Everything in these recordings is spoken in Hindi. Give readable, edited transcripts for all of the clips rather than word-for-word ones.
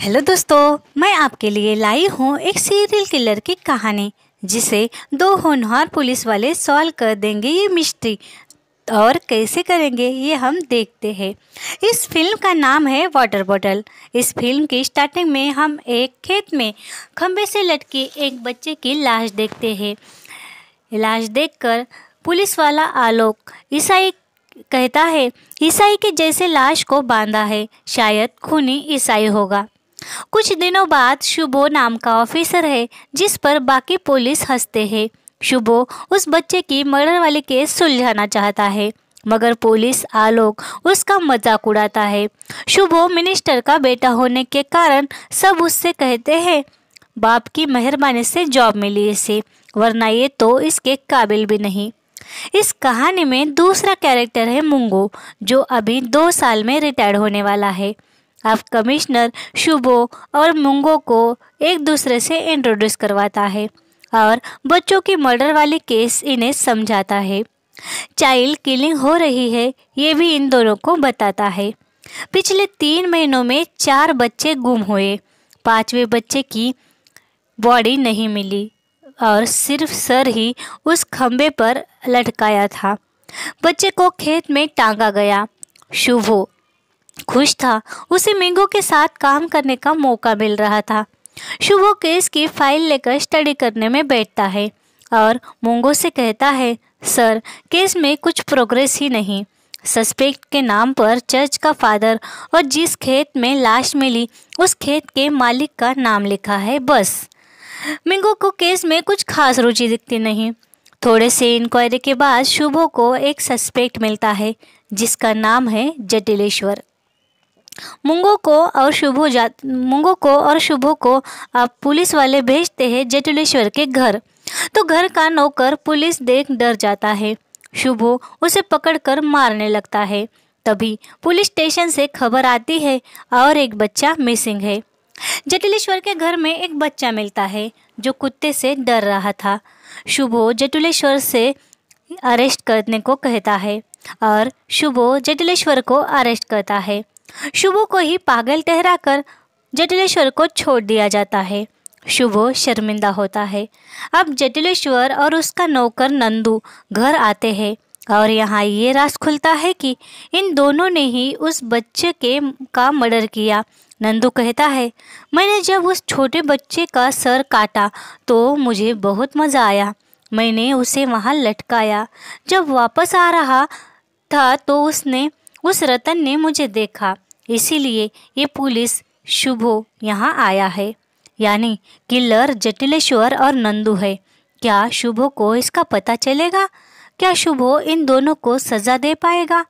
हेलो दोस्तों, मैं आपके लिए लाई हूँ एक सीरियल किलर की कहानी जिसे दो होनहार पुलिस वाले सॉल्व कर देंगे ये मिस्ट्री। और कैसे करेंगे ये हम देखते हैं। इस फिल्म का नाम है वाटर बॉटल। इस फिल्म की स्टार्टिंग में हम एक खेत में खंबे से लटकी एक बच्चे की लाश देखते हैं। लाश देखकर पुलिस वाला आलोक ईसाई कहता है, ईसाई के जैसे लाश को बांधा है, शायद खूनी ईसाई होगा। कुछ दिनों बाद शुभो नाम का ऑफिसर है जिस पर बाकी पुलिस हंसते हैं। शुभो उस बच्चे की मर्डर वाली केस सुलझाना चाहता है, मगर पुलिस आलोक उसका मजाक उड़ाता है। शुभो मिनिस्टर का बेटा होने के कारण सब उससे कहते हैं बाप की मेहरबानी से जॉब मिली इसे, वरना ये तो इसके काबिल भी नहीं। इस कहानी में दूसरा कैरेक्टर है मुंगो, जो अभी 2 साल में रिटायर्ड होने वाला है। अब कमिश्नर शुभो और मुंगो को एक दूसरे से इंट्रोड्यूस करवाता है और बच्चों की मर्डर वाली केस इन्हें समझाता है। चाइल्ड किलिंग हो रही है ये भी इन दोनों को बताता है। पिछले 3 महीनों में 4 बच्चे गुम हुए। 5वें बच्चे की बॉडी नहीं मिली और सिर्फ सर ही उस खंबे पर लटकाया था। बच्चे को खेत में टांगा गया। शुभो खुश था, उसे मिंगो के साथ काम करने का मौका मिल रहा था। शुभो केस की फाइल लेकर स्टडी करने में बैठता है और मुंगो से कहता है, सर केस में कुछ प्रोग्रेस ही नहीं। सस्पेक्ट के नाम पर चर्च का फादर और जिस खेत में लाश मिली उस खेत के मालिक का नाम लिखा है, बस। मिंगो को केस में कुछ खास रुचि दिखती नहीं। थोड़े से इंक्वायरी के बाद शुभो को एक सस्पेक्ट मिलता है जिसका नाम है जटिलेश्वर। मुंगो को और शुभो को अब पुलिस वाले भेजते हैं जटिलेश्वर के घर। तो घर का नौकर पुलिस देख डर जाता है। शुभो उसे पकड़कर मारने लगता है। तभी पुलिस स्टेशन से खबर आती है और एक बच्चा मिसिंग है। जटिलेश्वर के घर में एक बच्चा मिलता है जो कुत्ते से डर रहा था। शुभो जटिलेश्वर से अरेस्ट करने को कहता है और शुभो जटिलेश्वर को अरेस्ट करता है। शुभो को ही पागल ठहराकर जटिलेश्वर को छोड़ दिया जाता है। शुभो शर्मिंदा होता है। अब जटिलेश्वर और उसका नौकर नंदू घर आते हैं और यहाँ ये राज खुलता है कि इन दोनों ने ही उस बच्चे का मर्डर किया। नंदू कहता है, मैंने जब उस छोटे बच्चे का सर काटा तो मुझे बहुत मज़ा आया। मैंने उसे वहाँ लटकाया। जब वापस आ रहा था तो उस रतन ने मुझे देखा, इसीलिए ये पुलिस शुभो यहाँ आया है। यानी किलर जटिलेश्वर और नंदू है। क्या शुभो को इसका पता चलेगा? क्या शुभो इन दोनों को सज़ा दे पाएगा?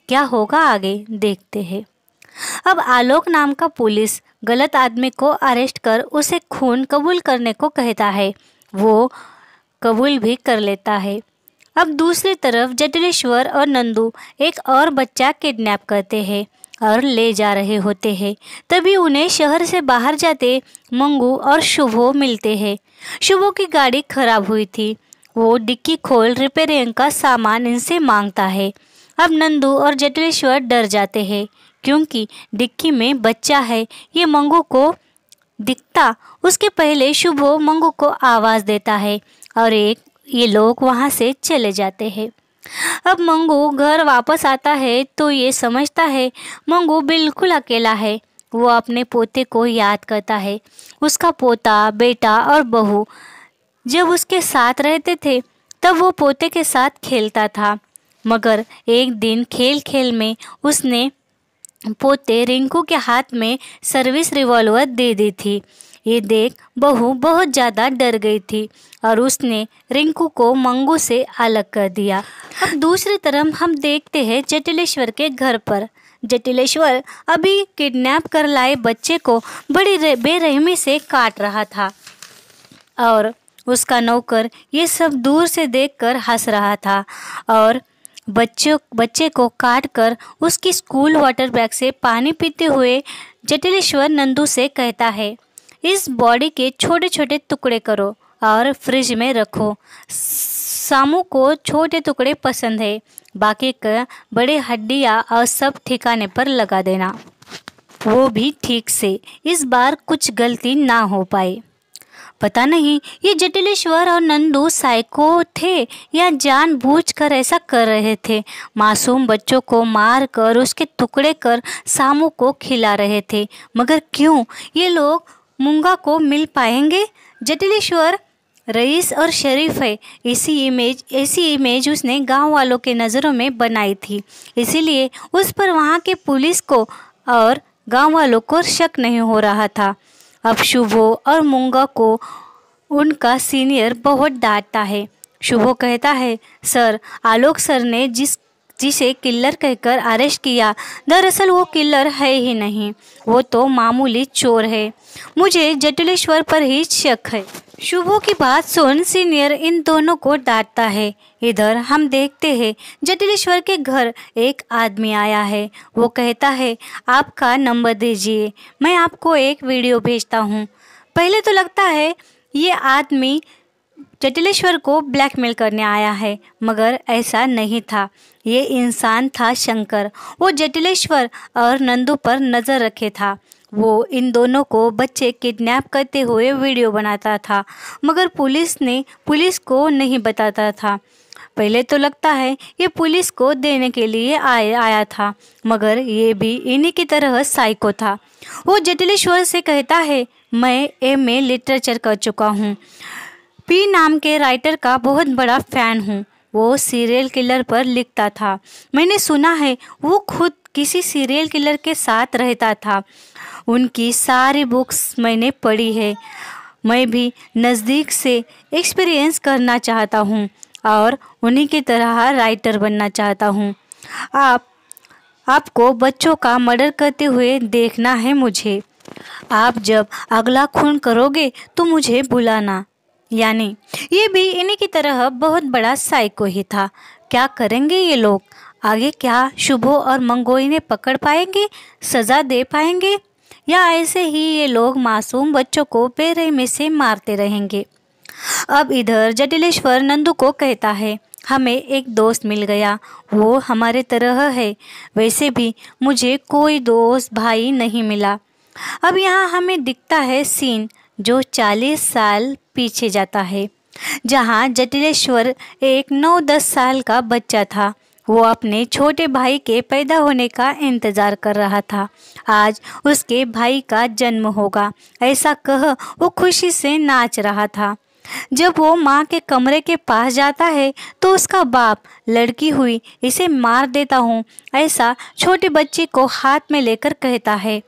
क्या होगा आगे देखते हैं। अब आलोक नाम का पुलिस गलत आदमी को अरेस्ट कर उसे खून कबूल करने को कहता है। वो कबूल भी कर लेता है। अब दूसरी तरफ जटिलेश्वर और नंदू एक और बच्चा किडनैप करते हैं और ले जा रहे होते हैं। तभी उन्हें शहर से बाहर जाते मंगू और शुभो मिलते हैं। शुभो की गाड़ी खराब हुई थी। वो डिक्की खोल रिपेयरिंग का सामान इनसे मांगता है। अब नंदू और जटिलेश्वर डर जाते हैं क्योंकि डिक्की में बच्चा है। ये मंगू को दिखता उसके पहले शुभो मंगू को आवाज़ देता है और ये लोग वहाँ से चले जाते हैं। अब मंगू घर वापस आता है तो ये समझता है मंगू बिल्कुल अकेला है। वो अपने पोते को याद करता है। उसका पोता, बेटा और बहू जब उसके साथ रहते थे तब वो पोते के साथ खेलता था, मगर एक दिन खेल खेल में उसने पोते रिंकू के हाथ में सर्विस रिवॉल्वर दे दी थी। ये देख बहू बहुत ज़्यादा डर गई थी और उसने रिंकू को मंगू से अलग कर दिया। अब दूसरी तरफ हम देखते हैं जटिलेश्वर के घर पर। जटिलेश्वर अभी किडनैप कर लाए बच्चे को बड़ी बेरहमी से काट रहा था और उसका नौकर ये सब दूर से देखकर हंस रहा था और बच्चे को काट कर उसकी स्कूल वाटर बैग से पानी पीते हुए जटिलेश्वर नंदू से कहता है, इस बॉडी के छोटे छोटे टुकड़े करो और फ्रिज में रखो। सामू को छोटे टुकड़े पसंद है, बाकी का बड़े हड्डियाँ और सब ठिकाने पर लगा देना। वो भी ठीक से। इस बार कुछ गलती ना हो पाए। पता नहीं ये जटिलेश्वर और नंदू साइको थे या जानबूझकर ऐसा कर रहे थे। मासूम बच्चों को मार कर उसके टुकड़े कर सामू को खिला रहे थे। मगर क्यों? ये लोग मूंगा को मिल पाएंगे? जटिलेश्वर रईस और शरीफ है। ऐसी इमेज उसने गांव वालों के नज़रों में बनाई थी। इसीलिए उस पर वहाँ के पुलिस को और गांव वालों को शक नहीं हो रहा था। अब शुभो और मूंगा को उनका सीनियर बहुत डांटता है। शुभो कहता है, सर, आलोक सर ने जिसे किलर कहकर अरेस्ट किया, दरअसल वो किलर है ही नहीं, वो तो मामूली चोर है। मुझे जटिलेश्वर पर ही शक है। शुभो की बात सुन सीनियर इन दोनों को डांटता है। इधर हम देखते हैं जटिलेश्वर के घर एक आदमी आया है। वो कहता है, आपका नंबर दीजिए, मैं आपको एक वीडियो भेजता हूँ। पहले तो लगता है ये आदमी जटिलेश्वर को ब्लैकमेल करने आया है, मगर ऐसा नहीं था। ये इंसान था शंकर। वो जटिलेश्वर और नंदू पर नज़र रखे था। वो इन दोनों को बच्चे किडनैप करते हुए वीडियो बनाता था, मगर पुलिस को नहीं बताता था। पहले तो लगता है ये पुलिस को देने के लिए आया था, मगर ये भी इन्हीं की तरह साइको था। वो जटिलेश्वर से कहता है, मैं एमए लिटरेचर कर चुका हूँ, पी नाम के राइटर का बहुत बड़ा फ़ैन हूँ। वो सीरियल किलर पर लिखता था। मैंने सुना है वो खुद किसी सीरियल किलर के साथ रहता था। उनकी सारी बुक्स मैंने पढ़ी है। मैं भी नज़दीक से एक्सपीरियंस करना चाहता हूँ और उन्हीं की तरह राइटर बनना चाहता हूँ। आपको बच्चों का मर्डर करते हुए देखना है मुझे। आप जब अगला खून करोगे तो मुझे बुलाना। यानी ये भी इन्हीं की तरह बहुत बड़ा साइको ही था। क्या करेंगे ये लोग आगे? क्या शुभो और मंगोई ने पकड़ पाएंगे, सज़ा दे पाएंगे, या ऐसे ही ये लोग मासूम बच्चों को बेरहमी से मारते रहेंगे? अब इधर जटिलेश्वर नंदू को कहता है, हमें एक दोस्त मिल गया, वो हमारे तरह है। वैसे भी मुझे कोई दोस्त भाई नहीं मिला। अब यहाँ हमें दिखता है सीन जो 40 साल पीछे जाता है, जहाँ जटिलेश्वर एक 9-10 साल का बच्चा था। वो अपने छोटे भाई के पैदा होने का इंतज़ार कर रहा था। आज उसके भाई का जन्म होगा, ऐसा कह वो खुशी से नाच रहा था। जब वो माँ के कमरे के पास जाता है तो उसका बाप, लड़की हुई, इसे मार देता हूँ, ऐसा छोटे बच्चे को हाथ में लेकर कहता है।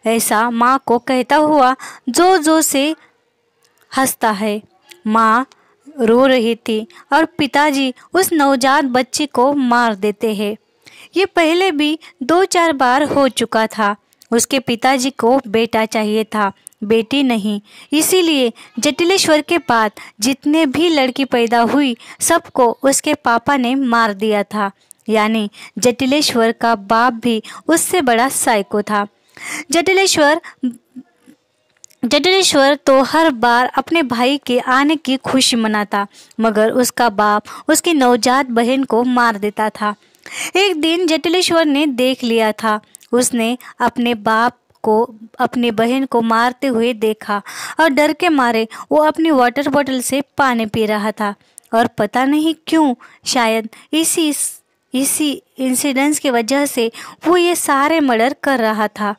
ऐसा माँ को कहता हुआ जोर से हंसता है। माँ रो रही थी और पिताजी उस नवजात बच्चे को मार देते हैं। ये पहले भी 2-4 बार हो चुका था। उसके पिताजी को बेटा चाहिए था, बेटी नहीं। इसीलिए जटिलेश्वर के बाद जितने भी लड़की पैदा हुई, सबको उसके पापा ने मार दिया था। यानी जटिलेश्वर का बाप भी उससे बड़ा साइको था। जटिलेश्वर तो हर बार अपने भाई के आने की खुशी मनाता, मगर उसका बाप उसकी नवजात बहन को मार देता था। एक दिन जटिलेश्वर ने देख लिया था। उसने अपने बाप को अपनी बहन को मारते हुए देखा और डर के मारे वो अपनी वाटर बोतल से पानी पी रहा था। और पता नहीं क्यों, शायद इसी इंसिडेंस की वजह से वो ये सारे मर्डर कर रहा था।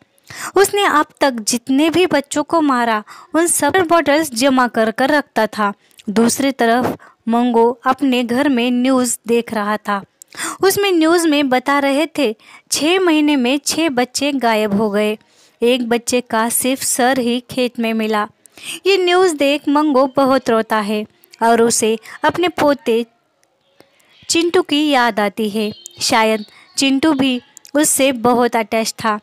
उसने अब तक जितने भी बच्चों को मारा, उन सब बॉटल्स जमा कर रखता था। दूसरी तरफ मंगो अपने घर में न्यूज़ देख रहा था। उसमें न्यूज़ में बता रहे थे 6 महीने में 6 बच्चे गायब हो गए। एक बच्चे का सिर्फ सर ही खेत में मिला। ये न्यूज़ देख मंगो बहुत रोता है और उसे अपने पोते चिंटू की याद आती है। शायद चिंटू भी उससे बहुत अटैच था।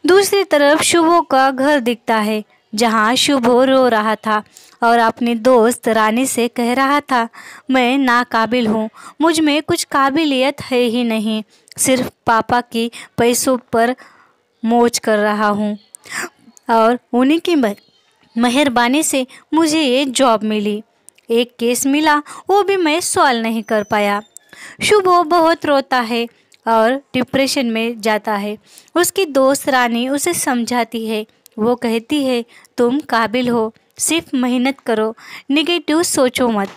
दूसरी तरफ शुभो का घर दिखता है, जहाँ शुभो रो रहा था और अपनी दोस्त रानी से कह रहा था, मैं नाकाबिल हूँ, मुझ में कुछ काबिलियत है ही नहीं, सिर्फ पापा की पैसों पर मौज कर रहा हूँ और उन्हीं की मेहरबानी से मुझे ये जॉब मिली। एक केस मिला, वो भी मैं सॉल्व नहीं कर पाया। शुभो बहुत रोता है और डिप्रेशन में जाता है। उसकी दोस्त रानी उसे समझाती है। वो कहती है तुम काबिल हो, सिर्फ मेहनत करो, नेगेटिव सोचो मत।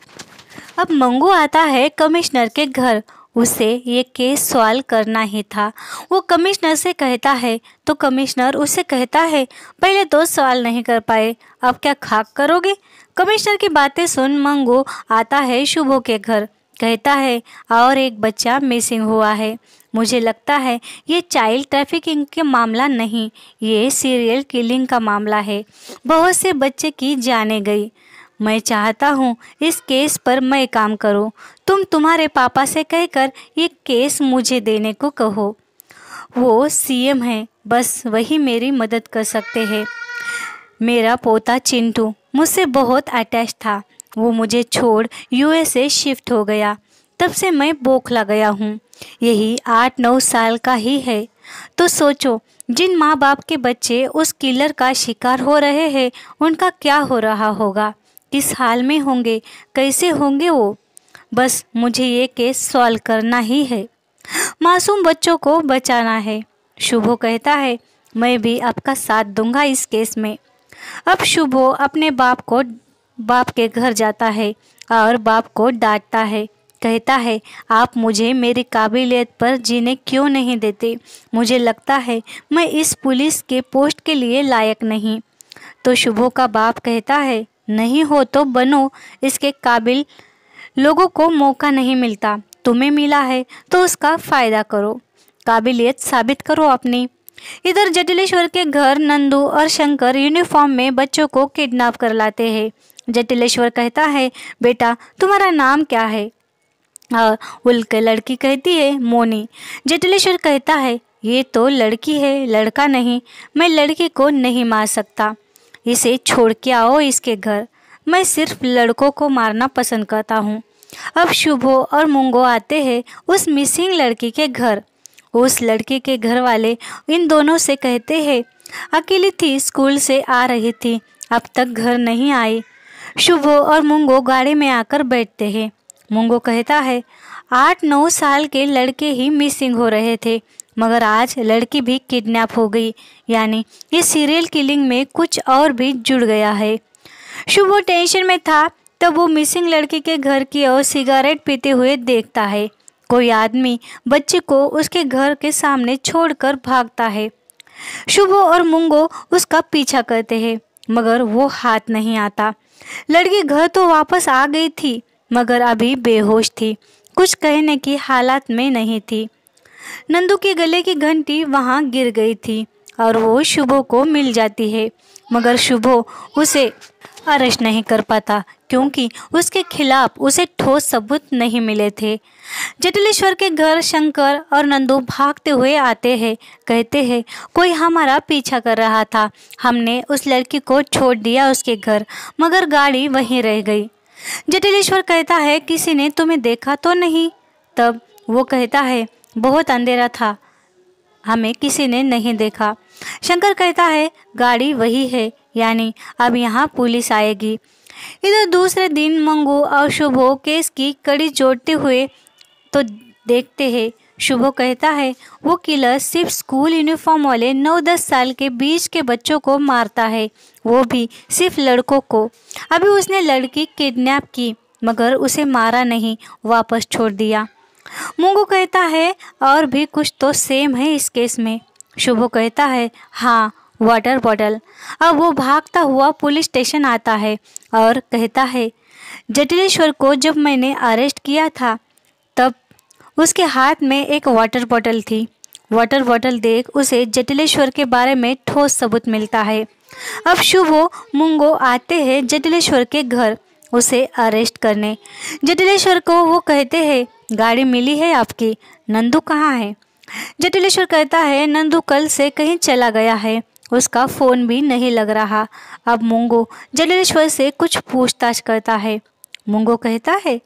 अब मंगू आता है कमिश्नर के घर। उसे ये केस सॉल्व करना ही था। वो कमिश्नर से कहता है तो कमिश्नर उसे कहता है पहले तो सवाल नहीं कर पाए, अब क्या खाक करोगे। कमिश्नर की बातें सुन मंगू आता है शुभो के घर। कहता है और एक बच्चा मिसिंग हुआ है। मुझे लगता है ये चाइल्ड ट्रैफिकिंग के मामला नहीं, ये सीरियल किलिंग का मामला है। बहुत से बच्चे की जाने गई। मैं चाहता हूँ इस केस पर मैं काम करूँ। तुम तुम्हारे पापा से कहकर ये केस मुझे देने को कहो। वो सीएम है, बस वही मेरी मदद कर सकते हैं। मेरा पोता चिंटू मुझसे बहुत अटैच था। वो मुझे छोड़ यूएसए शिफ्ट हो गया। तब से मैं बौखला गया हूँ। यही 8-9 साल का ही है। तो सोचो जिन माँ बाप के बच्चे उस किलर का शिकार हो रहे हैं उनका क्या हो रहा होगा, किस हाल में होंगे, कैसे होंगे वो। बस मुझे ये केस सॉल्व करना ही है, मासूम बच्चों को बचाना है। शुभो कहता है मैं भी आपका साथ दूंगा इस केस में। अब शुभो अपने बाप के घर जाता है और बाप को डांटता है। कहता है आप मुझे मेरी काबिलियत पर जीने क्यों नहीं देते। मुझे लगता है मैं इस पुलिस के पोस्ट के लिए लायक नहीं। तो शुभो का बाप कहता है नहीं हो तो बनो, इसके काबिल लोगों को मौका नहीं मिलता, तुम्हें मिला है तो उसका फ़ायदा करो, काबिलियत साबित करो अपनी। इधर जटिलेश्वर के घर नंदू और शंकर यूनिफॉर्म में बच्चों को किडनैप कर लाते हैं। जटिलेश्वर कहता है बेटा तुम्हारा नाम क्या है। और उनके लड़की कहती है मोनी। जटिलेश्वर कहता है ये तो लड़की है, लड़का नहीं। मैं लड़की को नहीं मार सकता, इसे छोड़ के आओ इसके घर। मैं सिर्फ लड़कों को मारना पसंद करता हूँ। अब शुभो और मुंगो आते हैं उस मिसिंग लड़की के घर। उस लड़की के घर वाले इन दोनों से कहते हैं अकेली थी, स्कूल से आ रही थी, अब तक घर नहीं आई। शुभो और मुंगो गाड़ी में आकर बैठते हैं। मुंगो कहता है 8-9 साल के लड़के ही मिसिंग हो रहे थे, मगर आज लड़की भी किडनैप हो गई, यानी ये सीरियल किलिंग में कुछ और भी जुड़ गया है। शुभो टेंशन में था तब वो मिसिंग लड़की के घर की ओर सिगरेट पीते हुए देखता है। कोई आदमी बच्चे को उसके घर के सामने छोड़कर भागता है। शुभो और मुंगो उसका पीछा करते हैं, मगर वो हाथ नहीं आता। लड़की घर तो वापस आ गई थी, मगर अभी बेहोश थी, कुछ कहने की हालत में नहीं थी। नंदू के गले की घंटी वहाँ गिर गई थी और वो शुभो को मिल जाती है, मगर शुभो उसे अरेस्ट नहीं कर पाता क्योंकि उसके खिलाफ उसे ठोस सबूत नहीं मिले थे। जटिलेश्वर के घर शंकर और नंदू भागते हुए आते हैं। कहते हैं कोई हमारा पीछा कर रहा था, हमने उस लड़की को छोड़ दिया उसके घर, मगर गाड़ी वहीं रह गई। जटिलेश्वर कहता है किसी ने तुम्हें देखा तो नहीं। तब वो कहता है बहुत अंधेरा था, हमें किसी ने नहीं देखा। शंकर कहता है गाड़ी वही है, यानी अब यहाँ पुलिस आएगी। इधर दूसरे दिन मंगू और शुभो केस की कड़ी जोड़ते हुए तो देखते हैं। शुभो कहता है वो किलर सिर्फ स्कूल यूनिफॉर्म वाले 9-10 साल के बीच के बच्चों को मारता है, वो भी सिर्फ लड़कों को। अभी उसने लड़की किडनैप की, मगर उसे मारा नहीं, वापस छोड़ दिया। मुंगू कहता है और भी कुछ तो सेम है इस केस में। शुभो कहता है हाँ, वाटर बॉटल। अब वो भागता हुआ पुलिस स्टेशन आता है और कहता है जटिलेश्वर को जब मैंने अरेस्ट किया था तब उसके हाथ में एक वाटर बॉटल थी। वाटर बॉटल देख उसे जटिलेश्वर के बारे में ठोस सबूत मिलता है। अब शुभो मुंगो आते हैं जटिलेश्वर के घर उसे अरेस्ट करने। जटिलेश्वर को वो कहते हैं गाड़ी मिली है आपकी, नंदू कहाँ है। जटिलेश्वर कहता है नंदू कल से कहीं चला गया है, उसका फ़ोन भी नहीं लग रहा। अब मुंगो जटिलेश्वर से कुछ पूछताछ करता है। मुंगो कहता है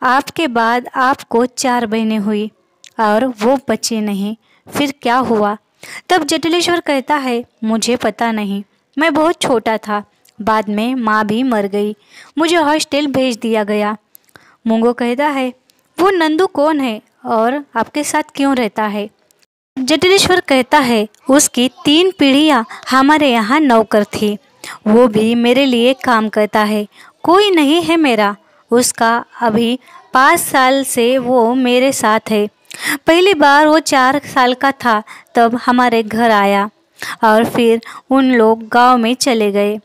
आपके बाद आपको 4 बहनें हुई और वो बच्चे नहीं, फिर क्या हुआ। तब जटिलेश्वर कहता है मुझे पता नहीं, मैं बहुत छोटा था, बाद में माँ भी मर गई, मुझे हॉस्टल भेज दिया गया। मुंगो कहता है वो नंदू कौन है और आपके साथ क्यों रहता है? जटिलेश्वर कहता है उसकी 3 पीढ़ियां हमारे यहाँ नौकर थी, वो भी मेरे लिए काम करता है, कोई नहीं है मेरा। उसका अभी 5 साल से वो मेरे साथ है। पहली बार वो 4 साल का था तब हमारे घर आया और फिर उन लोग गांव में चले गए।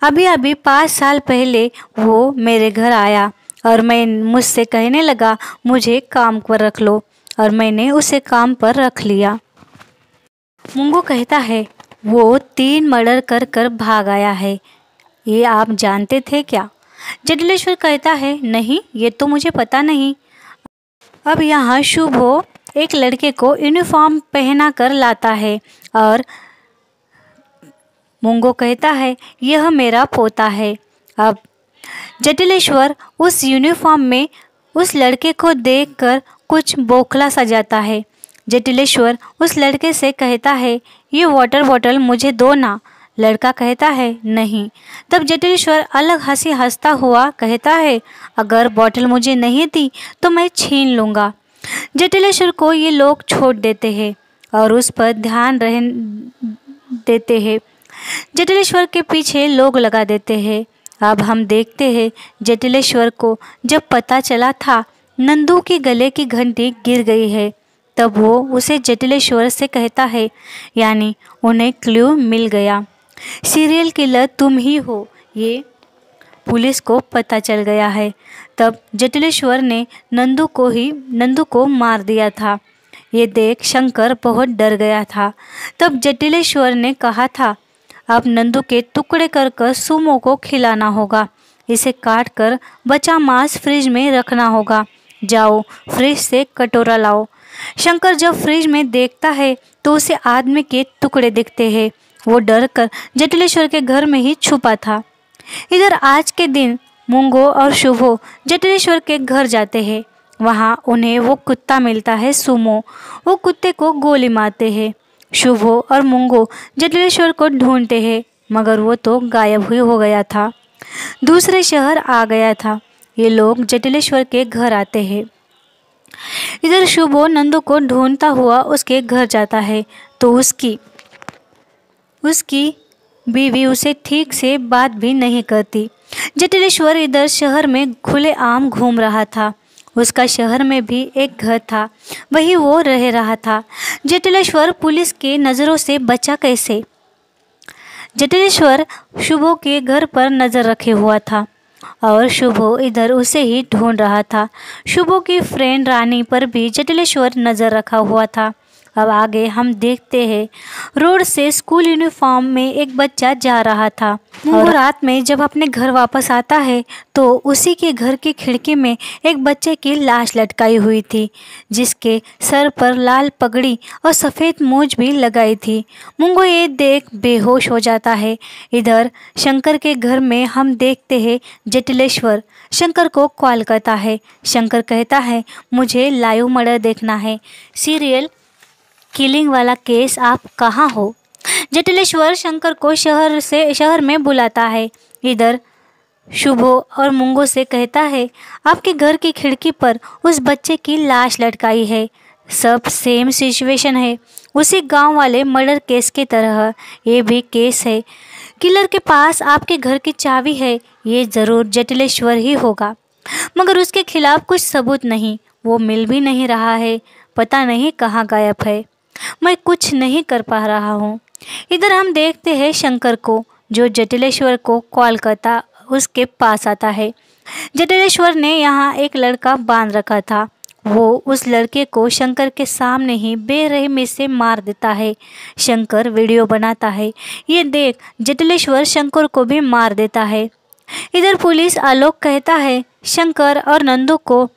अभी अभी 5 साल पहले वो मेरे घर आया और मैं मुझसे कहने लगा मुझे काम पर रख लो, और मैंने उसे काम पर रख लिया। मुंगो कहता है वो 3 मर्डर कर कर भाग आया है, ये आप जानते थे क्या? जटिलेश्वर कहता है नहीं, ये तो मुझे पता नहीं। अब यहाँ शुभो एक लड़के को यूनिफॉर्म पहना कर लाता है और मुंगो कहता है यह मेरा पोता है। अब जटिलेश्वर उस यूनिफॉर्म में उस लड़के को देखकर कुछ बौखला सा जाता है। जटिलेश्वर उस लड़के से कहता है ये वाटर बॉटल मुझे दो ना। लड़का कहता है नहीं। तब जटिलेश्वर अलग हंसी हंसता हुआ कहता है अगर बॉटल मुझे नहीं दी तो मैं छीन लूँगा। जटिलेश्वर को ये लोग छोड़ देते हैं और उस पर ध्यान देते हैं। जटिलेश्वर के पीछे लोग लगा देते हैं। अब हम देखते हैं जटिलेश्वर को जब पता चला था नंदू के गले की घंटी गिर गई है, तब वो उसे जटिलेश्वर से कहता है, यानी उन्हें क्लू मिल गया, सीरियल किलर तुम ही हो, ये पुलिस को पता चल गया है। तब जटिलेश्वर ने नंदू को मार दिया था। ये देख शंकर बहुत डर गया था। तब जटिलेश्वर ने कहा था अब नंदू के टुकड़े कर कर सुमो को खिलाना होगा, इसे काट कर बचा मांस फ्रिज में रखना होगा, जाओ फ्रिज से कटोरा लाओ। शंकर जब फ्रिज में देखता है तो उसे आदमी के टुकड़े दिखते हैं। वो डर कर जटिलेश्वर के घर में ही छुपा था। इधर आज के दिन मुंगो और शुभो जटिलेश्वर के घर जाते हैं। वहाँ उन्हें वो कुत्ता मिलता है सुमो। वो कुत्ते को गोली मारते हैं। शुभो और मुंगो जटिलेश्वर को ढूंढते हैं मगर वो तो गायब हुई हो गया था, दूसरे शहर आ गया था। ये लोग जटिलेश्वर के घर आते हैं। इधर शुभो नंदू को ढूंढता हुआ उसके घर जाता है तो उसकी बीवी उसे ठीक से बात भी नहीं करती। जटिलेश्वर इधर शहर में खुलेआम घूम रहा था। उसका शहर में भी एक घर था, वही वो रह रहा था। जटिलेश्वर पुलिस के नज़रों से बचा कैसे? जटिलेश्वर शुभो के घर पर नज़र रखे हुआ था और शुभो इधर उसे ही ढूंढ रहा था। शुभो की फ्रेंड रानी पर भी जटिलेश्वर नज़र रखा हुआ था। अब आगे हम देखते हैं रोड से स्कूल यूनिफॉर्म में एक बच्चा जा रहा था और रात में जब अपने घर वापस आता है तो उसी के घर की खिड़की में एक बच्चे की लाश लटकाई हुई थी, जिसके सर पर लाल पगड़ी और सफ़ेद मूंछ भी लगाई थी। मुंगो ये देख बेहोश हो जाता है। इधर शंकर के घर में हम देखते हैं जटिलेश्वर शंकर को कॉल करता है। शंकर कहता है मुझे लाइव मर्डर देखना है, सीरियल किलिंग वाला केस, आप कहाँ हो? जटिलेश्वर शंकर को शहर में बुलाता है। इधर शुभो और मुंगो से कहता है आपके घर की खिड़की पर उस बच्चे की लाश लटकाई है, सब सेम सिचुएशन है, उसी गांव वाले मर्डर केस की तरह ये भी केस है। किलर के पास आपके घर की चाबी है, ये ज़रूर जटिलेश्वर ही होगा, मगर उसके खिलाफ कुछ सबूत नहीं, वो मिल भी नहीं रहा है, पता नहीं कहाँ गायब है, मैं कुछ नहीं कर पा रहा हूँ। इधर हम देखते हैं शंकर को जो जटिलेश्वर को कॉल करता उसके पास आता है। जटिलेश्वर ने यहाँ एक लड़का बांध रखा था, वो उस लड़के को शंकर के सामने ही बेरहमी से मार देता है। शंकर वीडियो बनाता है, ये देख जटिलेश्वर शंकर को भी मार देता है। इधर पुलिस आलोक कहता है शंकर और नंदू को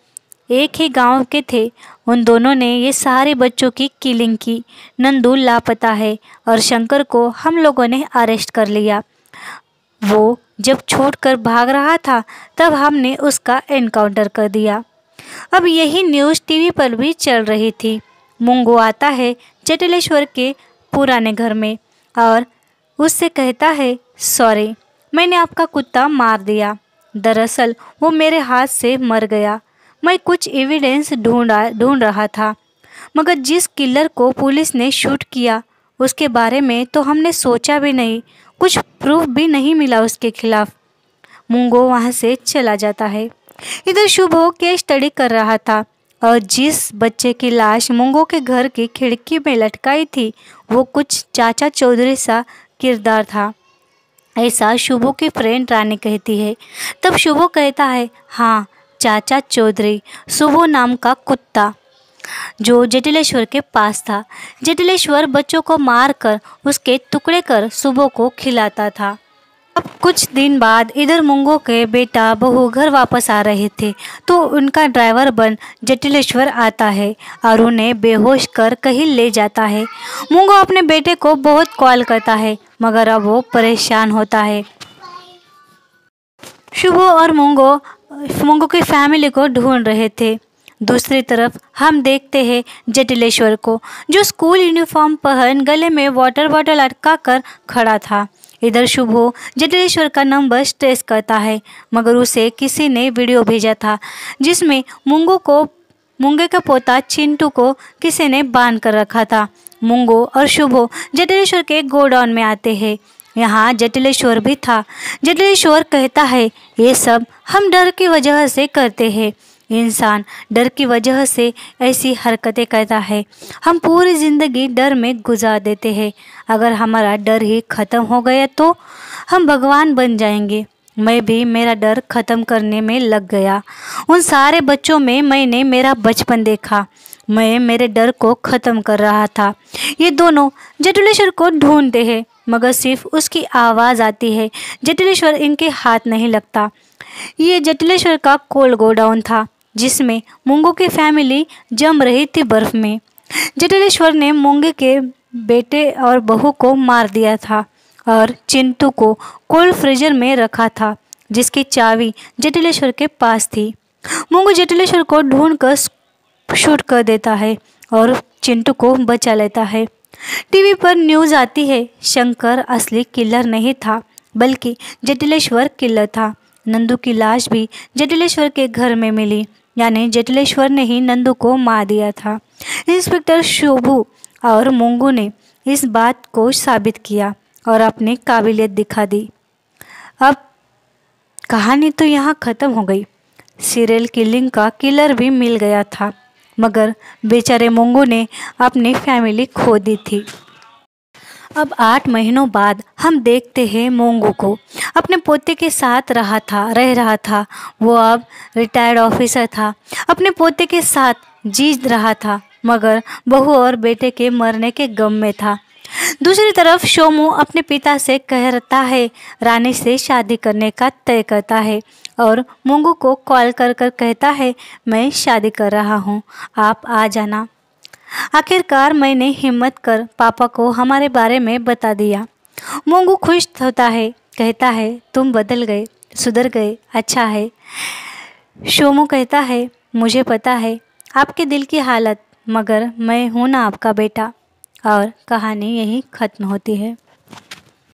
एक ही गांव के थे, उन दोनों ने ये सारे बच्चों की किलिंग की। नंदू लापता है और शंकर को हम लोगों ने अरेस्ट कर लिया। वो जब छोड़कर भाग रहा था तब हमने उसका एनकाउंटर कर दिया। अब यही न्यूज़ टीवी पर भी चल रही थी। मुंगो आता है जटिलेश्वर के पुराने घर में और उससे कहता है सॉरी, मैंने आपका कुत्ता मार दिया, दरअसल वो मेरे हाथ से मर गया, मैं कुछ एविडेंस ढूंढ रहा था, मगर जिस किलर को पुलिस ने शूट किया उसके बारे में तो हमने सोचा भी नहीं। कुछ प्रूफ भी नहीं मिला उसके खिलाफ। मुंगो वहाँ से चला जाता है। इधर शुभो केस स्टडी कर रहा था और जिस बच्चे की लाश मुंगो के घर की खिड़की में लटकाई थी वो कुछ चाचा चौधरी सा किरदार था, ऐसा शुभो की फ्रेंड रानी कहती है। तब शुभो कहता है, हाँ चाचा चौधरी, शुभो नाम का कुत्ता जो जटिलेश्वर के पास था। जटिलेश्वर बच्चों को मारकर उसके टुकड़े कर शुभो को खिलाता था। अब कुछ दिन बाद इधर मुंगो के बेटा बहू घर वापस आ रहे थे तो उनका ड्राइवर बन जटिलेश्वर आता है और उन्हें बेहोश कर कहीं ले जाता है। मुंगो अपने बेटे को बहुत कॉल करता है मगर अब वो परेशान होता है। शुभो और मुंगो की फैमिली को ढूंढ रहे थे। दूसरी तरफ हम देखते हैं जटिलेश्वर को जो स्कूल यूनिफॉर्म पहन गले में वाटर बॉटल अटका कर खड़ा था। इधर शुभो जटिलेश्वर का नंबर ट्रेस करता है मगर उसे किसी ने वीडियो भेजा था जिसमें मुंगे का पोता चिंटू को किसी ने बांध कर रखा था। मुंगो और शुभो जटिलेश्वर के गोडाउन में आते हैं। यहाँ जटिलेश्वर भी था। जटिलेश्वर कहता है, ये सब हम डर की वजह से करते हैं। इंसान डर की वजह से ऐसी हरकतें करता है। हम पूरी ज़िंदगी डर में गुजार देते हैं। अगर हमारा डर ही ख़त्म हो गया तो हम भगवान बन जाएंगे। मैं भी मेरा डर ख़त्म करने में लग गया। उन सारे बच्चों में मैंने मेरा बचपन देखा। मैं मेरे डर को ख़त्म कर रहा था। ये दोनों जटिलेश्वर को ढूंढते हैं मगर सिर्फ उसकी आवाज़ आती है। जटिलेश्वर इनके हाथ नहीं लगता। ये जटिलेश्वर का कोल गोडाउन था जिसमें मुंगो की फैमिली जम रही थी बर्फ में। जटिलेश्वर ने मुंगे के बेटे और बहू को मार दिया था और चिंटू को कोल्ड फ्रीजर में रखा था जिसकी चाबी जटिलेश्वर के पास थी। मुंगो जटिलेश्वर को ढूंढकर शूट कर देता है और चिंटू को बचा लेता है। टीवी पर न्यूज़ आती है, शंकर असली किलर नहीं था बल्कि जटिलेश्वर किलर था। नंदू की लाश भी जटिलेश्वर के घर में मिली, यानी जटिलेश्वर ने ही नंदू को मार दिया था। इंस्पेक्टर शुभू और मुंगू ने इस बात को साबित किया और अपनी काबिलियत दिखा दी। अब कहानी तो यहाँ ख़त्म हो गई। सीरियल किलिंग का किलर भी मिल गया था मगर बेचारे मुंगू ने अपनी फैमिली खो दी थी। अब 8 महीनों बाद हम देखते हैं मोंगू को अपने पोते के साथ रह रहा था। वो अब रिटायर्ड ऑफिसर था, अपने पोते के साथ जी रहा था मगर बहू और बेटे के मरने के गम में था। दूसरी तरफ शोमू अपने पिता से कहता है, रानी से शादी करने का तय करता है और मोंगू को कॉल कर कहता है, मैं शादी कर रहा हूँ, आप आ जाना। आखिरकार मैंने हिम्मत कर पापा को हमारे बारे में बता दिया। मोंगू खुश होता है, कहता है, तुम बदल गए, सुधर गए, अच्छा है। शोमू कहता है, मुझे पता है आपके दिल की हालत, मगर मैं हूँ ना आपका बेटा। और कहानी यहीं ख़त्म होती है।